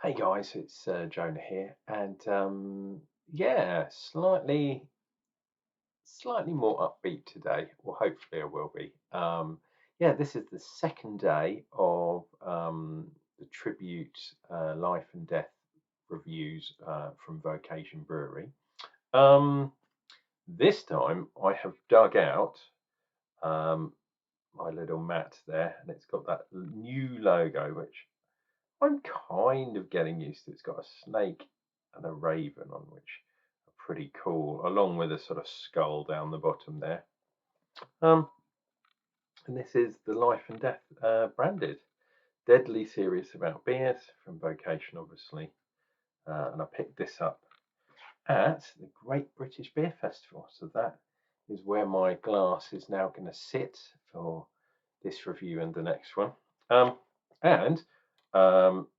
Hey guys, it's Jonah here, and yeah, slightly more upbeat today. Well, hopefully I will be. Yeah, this is the second day of the tribute life and death reviews from Vocation Brewery. Um, this time I have dug out um, my little mat there, and it's got that new logo, which I'm kind of getting used to. It's got a snake and a raven on, which are pretty cool, along with a sort of skull down the bottom there. Um, and this is the Life and Death branded. Deadly serious about beers from Vocation, obviously. And I picked this up at the Great British Beer Festival. So that is where my glass is now going to sit for this review and the next one. And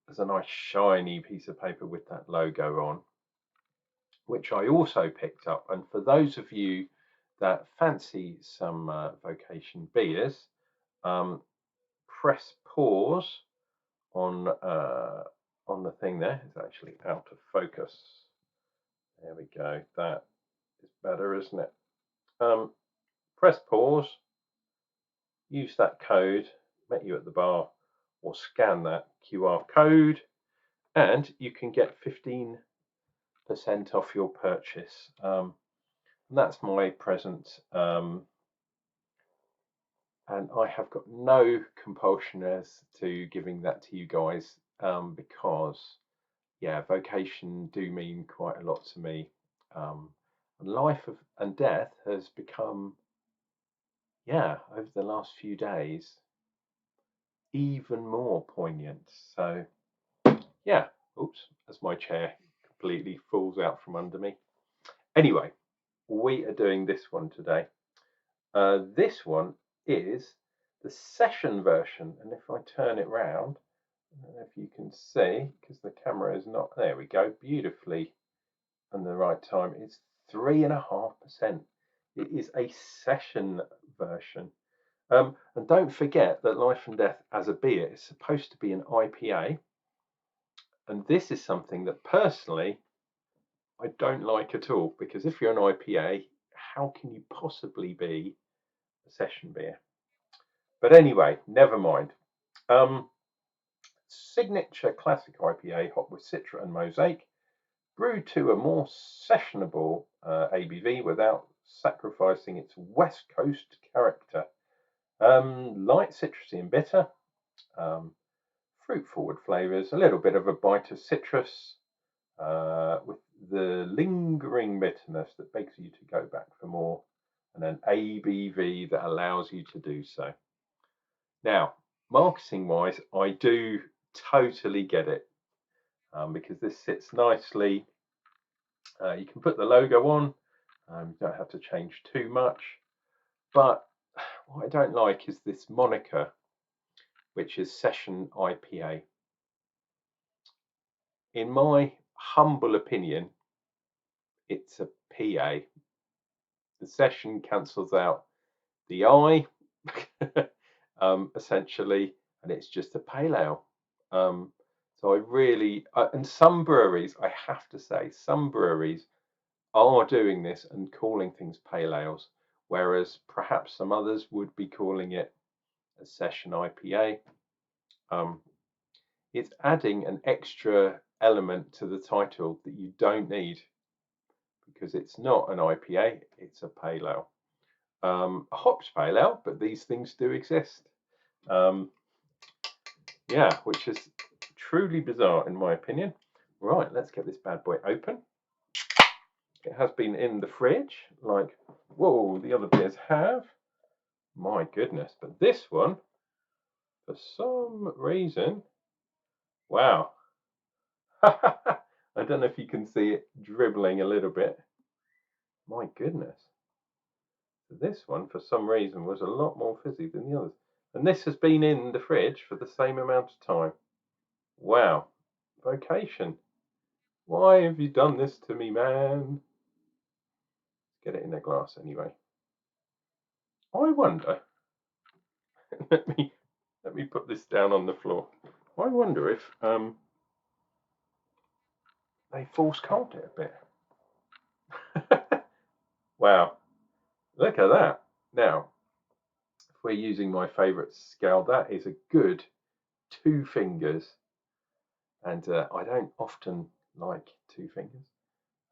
there's a nice shiny piece of paper with that logo on, which I also picked up. And for those of you that fancy some Vocation beers, press pause on the thing there. It's actually out of focus. There we go. That is better, isn't it? Press pause. Use that code. Met you at the bar, or scan that QR code, and you can get 15% off your purchase. And that's my present. And I have got no compulsion as to giving that to you guys because, yeah, Vocation do mean quite a lot to me. And life and death has become, yeah, over the last few days, even more poignant. So, yeah, oops, as my chair completely falls out from under me. Anyway, we are doing this one today. This one is the session version, and if I turn it round, I don't know if you can see, because the camera is not, there we go, beautifully on the right time. It's 3.5%. It is a session version. And don't forget that Life and Death as a beer is supposed to be an IPA, and this is something that personally I don't like at all, because if you're an IPA, how can you possibly be a session beer? But anyway, never mind. Signature classic IPA, hot with Citra and Mosaic, brewed to a more sessionable ABV without sacrificing its West Coast character. Light citrusy and bitter, fruit forward flavours, a little bit of a bite of citrus, with the lingering bitterness that begs you to go back for more, and an ABV that allows you to do so. Now, marketing wise, I do totally get it, because this sits nicely. You can put the logo on, you don't have to change too much, but what I don't like is this moniker, which is Session IPA. In my humble opinion, it's a PA. The session cancels out the I, essentially, and it's just a pale ale. So I really, and some breweries, I have to say, some breweries are doing this and calling things pale ales, whereas perhaps some others would be calling it a session IPA. It's adding an extra element to the title that you don't need, because it's not an IPA, it's a pale ale. A hops pale ale, but these things do exist. Yeah, which is truly bizarre in my opinion. Right, let's get this bad boy open. It has been in the fridge, like, whoa, the other beers have. My goodness, but this one, for some reason, wow. I don't know if you can see it dribbling a little bit. My goodness. So this one, for some reason, was a lot more fizzy than the others. And this has been in the fridge for the same amount of time. Wow. Vocation. Why have you done this to me, man? Get it in a glass anyway. I wonder. let me put this down on the floor. I wonder if they force cold it a bit. Wow, look at that. Now, if we're using my favourite scale, that is a good 2 fingers, and I don't often like 2 fingers.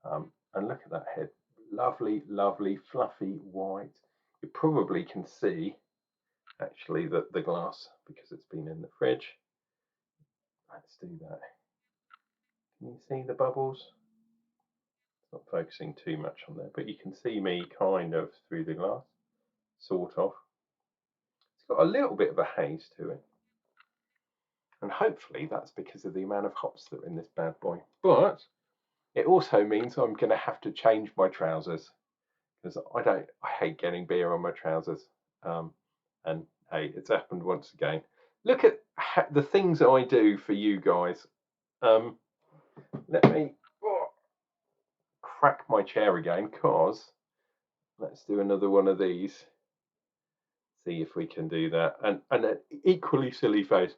And look at that head, lovely, lovely, fluffy white. You probably can see actually the glass because it's been in the fridge. Let's do that. Can you see the bubbles? It's not focusing too much on there, but you can see me kind of through the glass, sort of. It's got a little bit of a haze to it. And hopefully that's because of the amount of hops that are in this bad boy. But it also means I'm going to have to change my trousers because I hate getting beer on my trousers. And hey, it's happened once again. Look at the things I do for you guys. Let me crack my chair again, cause let's do another one of these. See if we can do that. And an equally silly face.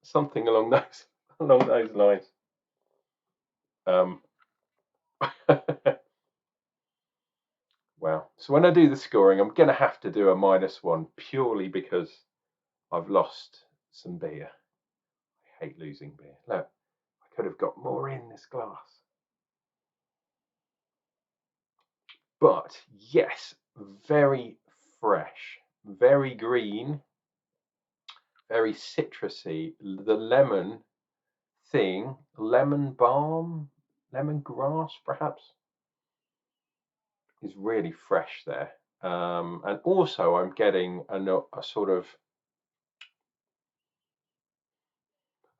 Something along those lines. Wow. So when I do the scoring, I'm going to have to do a -1 purely because I've lost some beer. I hate losing beer. Look, I could have got more in this glass. But yes, very fresh, very green, very citrusy. The lemon thing, lemon balm, lemongrass perhaps, is really fresh there. And also I'm getting a sort of,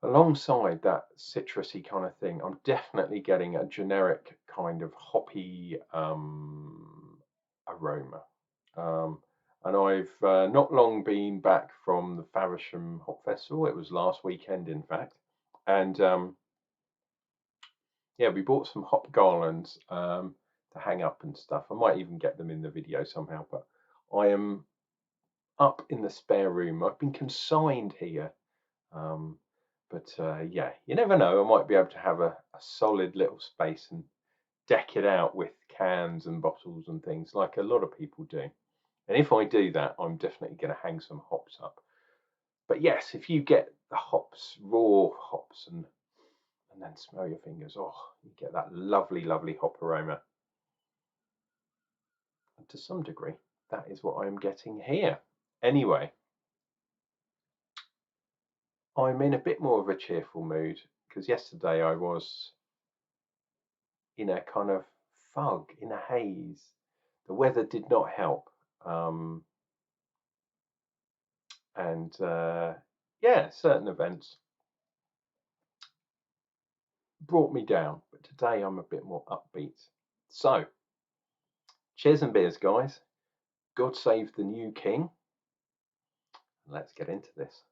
alongside that citrusy kind of thing, I'm definitely getting a generic kind of hoppy aroma. And I've not long been back from the Faversham Hop Festival. It was last weekend, in fact. And yeah, we bought some hop garlands to hang up and stuff. I might even get them in the video somehow, but I am up in the spare room. I've been consigned here. But yeah, you never know. I might be able to have a solid little space and deck it out with cans and bottles and things like a lot of people do. And if I do that, I'm definitely going to hang some hops up. But yes, if you get the hops, raw hops, and then smell your fingers, oh, you get that lovely, lovely hop aroma. And to some degree, that is what I'm getting here. Anyway, I'm in a bit more of a cheerful mood because yesterday I was in a kind of fog, in a haze. The weather did not help. And yeah, certain events brought me down. But today I'm a bit more upbeat. So, cheers and beers, guys. God save the new king. Let's get into this.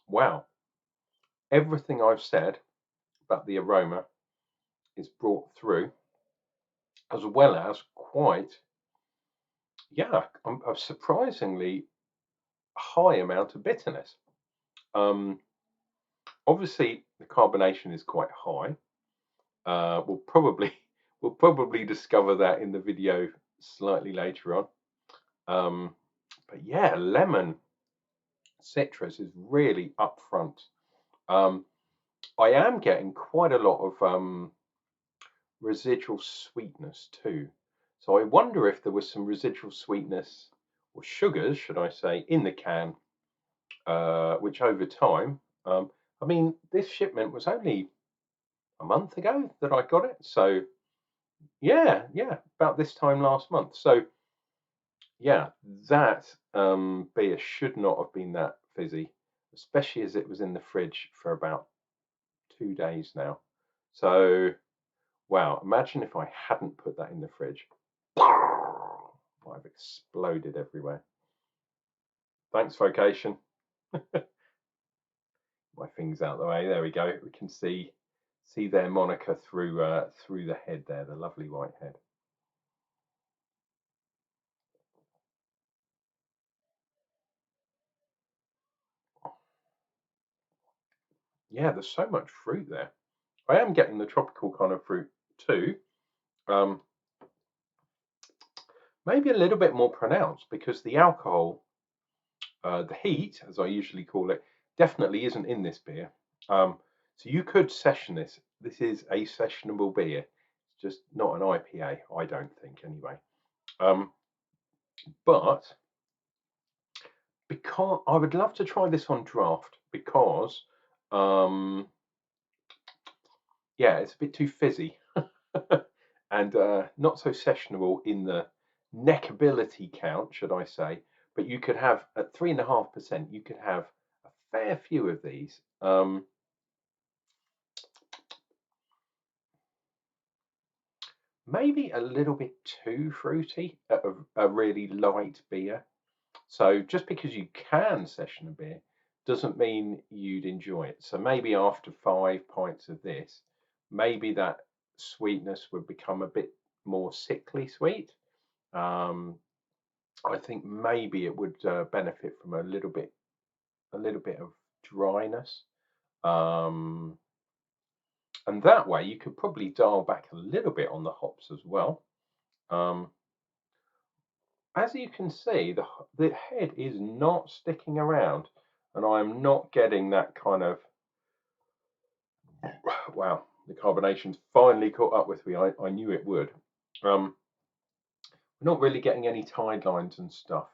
Wow. Everything I've said about the aroma is brought through, as well as quite, yeah, a surprisingly high amount of bitterness. Obviously, the carbonation is quite high. We'll probably discover that in the video slightly later on. But yeah, lemon citrus is really upfront. I am getting quite a lot of residual sweetness too. So I wonder if there was some residual sweetness or sugars, should I say, in the can, which over time, I mean, this shipment was only a month ago that I got it. So yeah, about this time last month. So yeah, that beer should not have been that fizzy, especially as it was in the fridge for about 2 days now. So wow, imagine if I hadn't put that in the fridge. Might have exploded everywhere. Thanks, Vocation. My thing's out the way. There we go. We can see their moniker through the head there, the lovely white head. Yeah, there's so much fruit there. I am getting the tropical kind of fruit too. Um, maybe a little bit more pronounced because the alcohol, the heat, as I usually call it, definitely isn't in this beer. So you could session this. This is a sessionable beer. It's just not an IPA, I don't think, anyway. But because I would love to try this on draft because, um, yeah, it's a bit too fizzy and not so sessionable in the neckability count, should I say. But you could have at 3.5%, you could have a fair few of these. Maybe a little bit too fruity at a really light beer. So just because you can session a beer doesn't mean you'd enjoy it. So maybe after 5 pints of this, maybe that sweetness would become a bit more sickly sweet. Um, I think maybe it would benefit from a little bit of dryness. Um, and that way you could probably dial back a little bit on the hops as well. Um, as you can see, the head is not sticking around, and I'm not getting that kind of wow. The carbonation's finally caught up with me. I knew it would. We're not really getting any tide lines and stuff.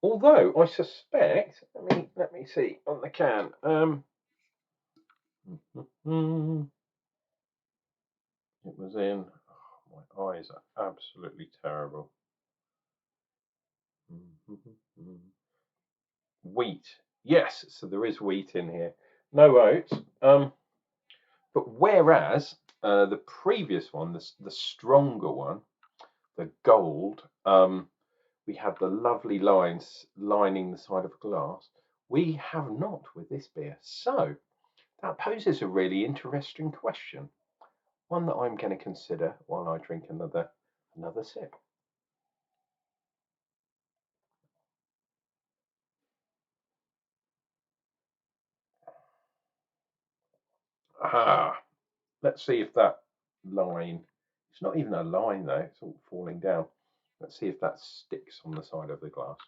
Although I suspect, let me see on the can. It was in. Oh, my eyes are absolutely terrible. Wheat. Yes, so there is wheat in here. No oats. But whereas the previous one, the stronger one, the gold, we had the lovely lines lining the side of glass. We have not with this beer. So that poses a really interesting question, one that I'm going to consider while I drink another sip. Ah, let's see if that line, it's not even a line though, it's all falling down. Let's see if that sticks on the side of the glass.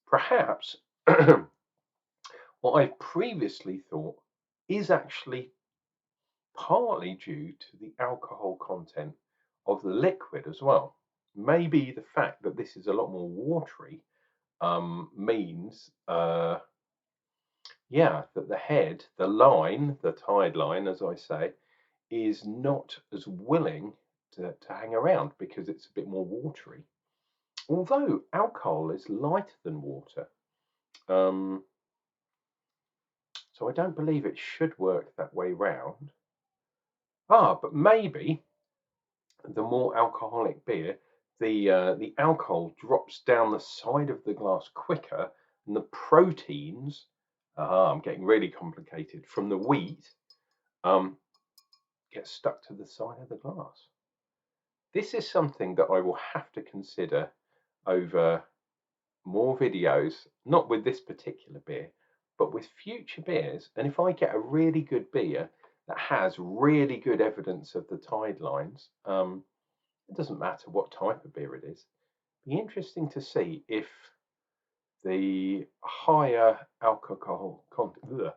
Perhaps what I've previously thought is actually partly due to the alcohol content of the liquid as well. Maybe the fact that this is a lot more watery means, yeah, that the head, the line, the tide line, as I say, is not as willing to hang around because it's a bit more watery. Although alcohol is lighter than water, um, so I don't believe it should work that way round. But maybe the more alcoholic beer, the alcohol drops down the side of the glass quicker, and the proteins, I'm getting really complicated, from the wheat get stuck to the side of the glass. This is something that I will have to consider over more videos, not with this particular beer, but with future beers. And if I get a really good beer that has really good evidence of the tide lines, it doesn't matter what type of beer it is. Be interesting to see if the higher alcohol content,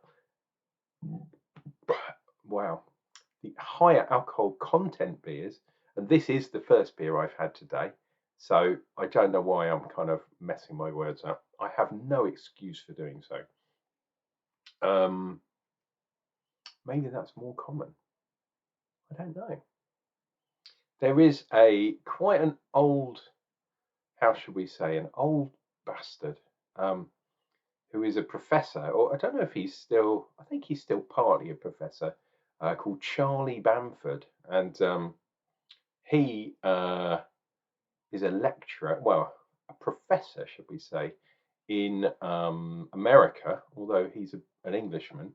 wow, the higher alcohol content beers, and this is the first beer I've had today, so I don't know why I'm kind of messing my words up. I have no excuse for doing so. Maybe that's more common. I don't know. There is quite an old, how should we say, an old bastard who is a professor, or I don't know if he's still, I think he's still partly a professor, called Charlie Bamford. And he is a lecturer, well, a professor, should we say, in America, although he's an Englishman.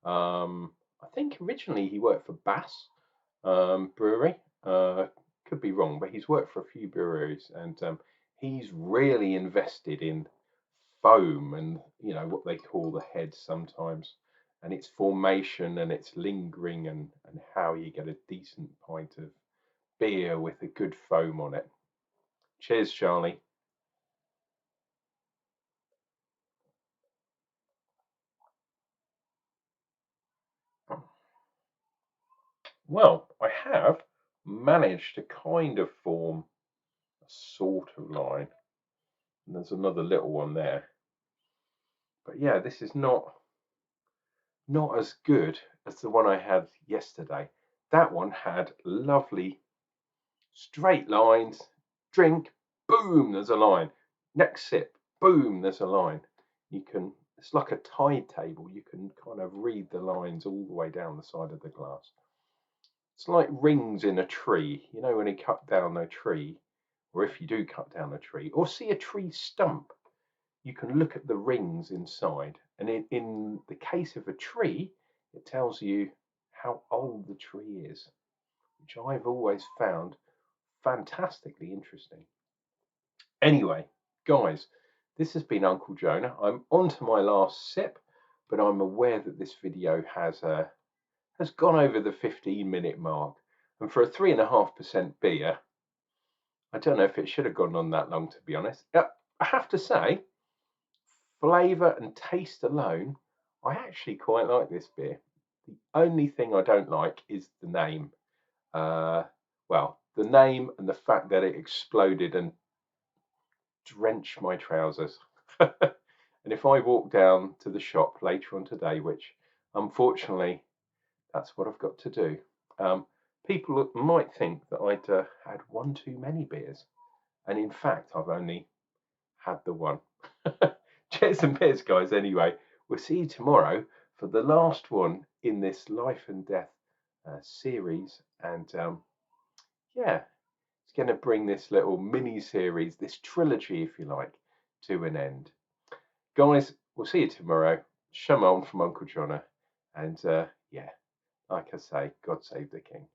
I think originally he worked for Bass Brewery. Could be wrong, but he's worked for a few breweries, and he's really invested in foam and what they call the head sometimes. and its formation and its lingering, and how you get a decent pint of beer with a good foam on it. Cheers, Charlie. Well, I have managed to kind of form a sort of line. And there's another little one there. But yeah, this is not as good as the one I had yesterday. That one had lovely straight lines. Drink, boom, there's a line. Next sip, boom, there's a line. It's like a tide table. You can kind of read the lines all the way down the side of the glass. It's like rings in a tree. You know, when you cut down a tree, or if you do cut down a tree, or see a tree stump, you can look at the rings inside. And in the case of a tree, it tells you how old the tree is, which I've always found fantastically interesting. Anyway, guys, this has been Uncle Jonah. I'm on to my last sip, but I'm aware that this video has gone over the 15-minute mark. And for a 3.5% beer, I don't know if it should have gone on that long, to be honest. I have to say, flavour and taste alone, I actually quite like this beer. The only thing I don't like is the name. Well, the name and the fact that it exploded and drenched my trousers. And if I walk down to the shop later on today, which unfortunately that's what I've got to do, people might think that I'd had one too many beers. And in fact, I've only had the one. Cheers and beers, guys. Anyway, we'll see you tomorrow for the last one in this life and death series. And yeah, it's going to bring this little mini series, this trilogy, if you like, to an end. Guys, we'll see you tomorrow. Shalom from Uncle Jonah. And yeah, like I say, God save the King.